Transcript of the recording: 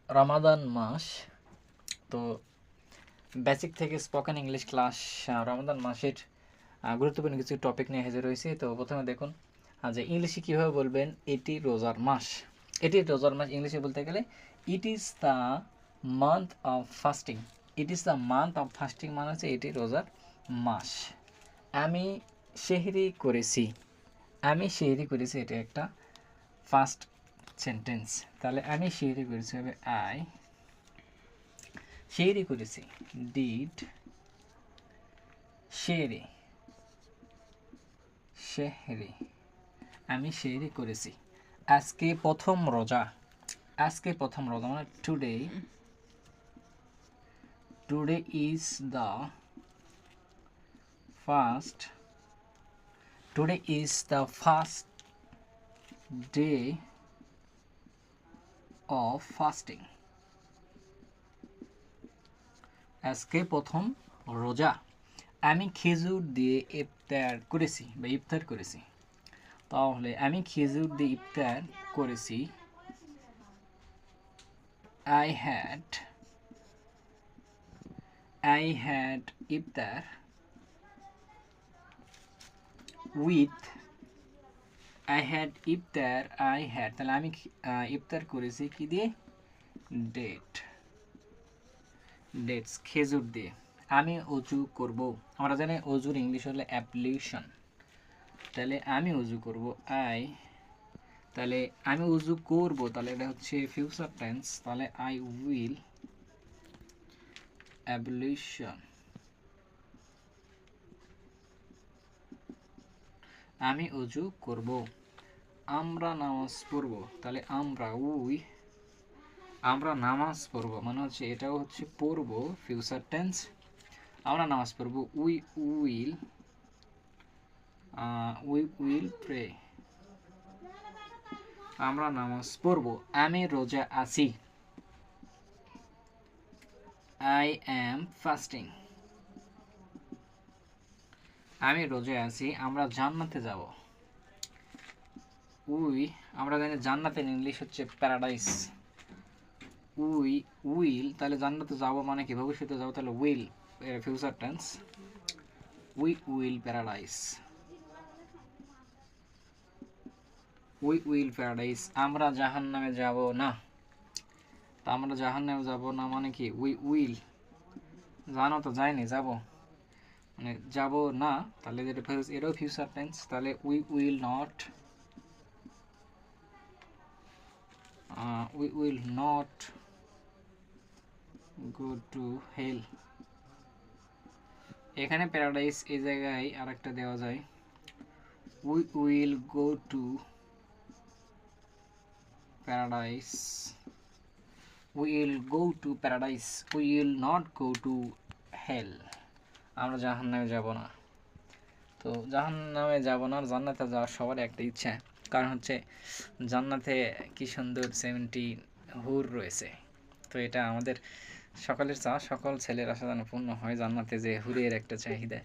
রমাদান মাস। তো বেসিক থেকে spoken English class রমাদান মাসের গুরুত্বপূর্ণ কিছু টপিক নিয়ে হাজির হয়েছি। তো প্রথমে দেখুন যে ইংলিশে কীভাবে বলবেন এটি রোজার মাস। এটি রোজার মাস ইংলিশে বলতে গেলে it is the month of fasting. It is the month of fasting মানে হচ্ছে এটি রোজার মাস। আমি সেহরি করেছি। আমি সেহরি করেছি, এটা একটা ফার্স্ট সেন্টেন্স। তাহলে আমি সেহরি করেছি হবে আই সেহরি করেছি, ডিড সেহরি, সেহরি, আমি সেহরি করেছি। আজকে প্রথম রোজা। আজকে প্রথম রোজা মানে today, today is the first, today is the first day of fasting. আজকে প্রথম রোজা। আমি খেজুর দিয়ে ইফতার করেছি বা ইফতার করেছি। তাহলে আমি খেজুর দিয়ে ইফতার করেছি। I had iftar with, I had iftar, I had তাহলে আমি ইফতার করেছি কি দিয়ে? ডেটস, খেজুর দিয়ে। আমি অজু করব। আমরা জানি অজুর ইংলিশ হলো অ্যাবলিউশন। তাহলে আমি অজু করব আই, তাহলে আমি অজু করব, তাহলে এটা হচ্ছে ফিউচার টেন্স। তাহলে আই উইল অ্যাবলিউশন, আমি অজু করব। আমরা নামাজ পড়ব, তাহলে আমরা আমরা নামাজ পড়ব মানে হচ্ছে এটাও হচ্ছে পড়ব ফিউচার টেন্স। আমরা নামাজ পড়ব। উই উইল প্রে, আমরা নামাজ পড়ব। আমি রোজা আছি, আই অ্যাম ফাস্টিং, আমি রোজা আছি। আমরা জান্নাতে যাব। আমরা জানি জান্নাতের ইংলিশ হচ্ছে প্যারাডাইস। উইল, তাহলে জান্নাতে যাব মানে কি? ভবিষ্যতে যাব, তাহলে will future tense. We will paradise, we will paradise. আমরা জাহান্নামে যাব না। তা আমরা জাহান্নামে যাব না মানে কি? উই উইল, জানো তো যায়নি, যাব মানে যাব না, তাহলে এটাও ফিউচার টেন্স। তাহলে we will not go to hell. এখানে প্যারাডাইস এই জায়গায় আরেকটা দেওয়া যায়, we will go to paradise, will go to paradise, will not go to hell. আমরা জাহান্নামে যাব না। তো জাহান্নামে যাব না, জান্নাতে যাওয়ার সবার একটা ইচ্ছা। কারণ হচ্ছে জান্নাতে কি সুন্দর 70 হুর রয়েছে। তো এটা আমাদের সকলের চাওয়া, সকল ছেলের আশা যেন পূর্ণ হয়, জান্নাতে যে হুরের একটা চাহিদা।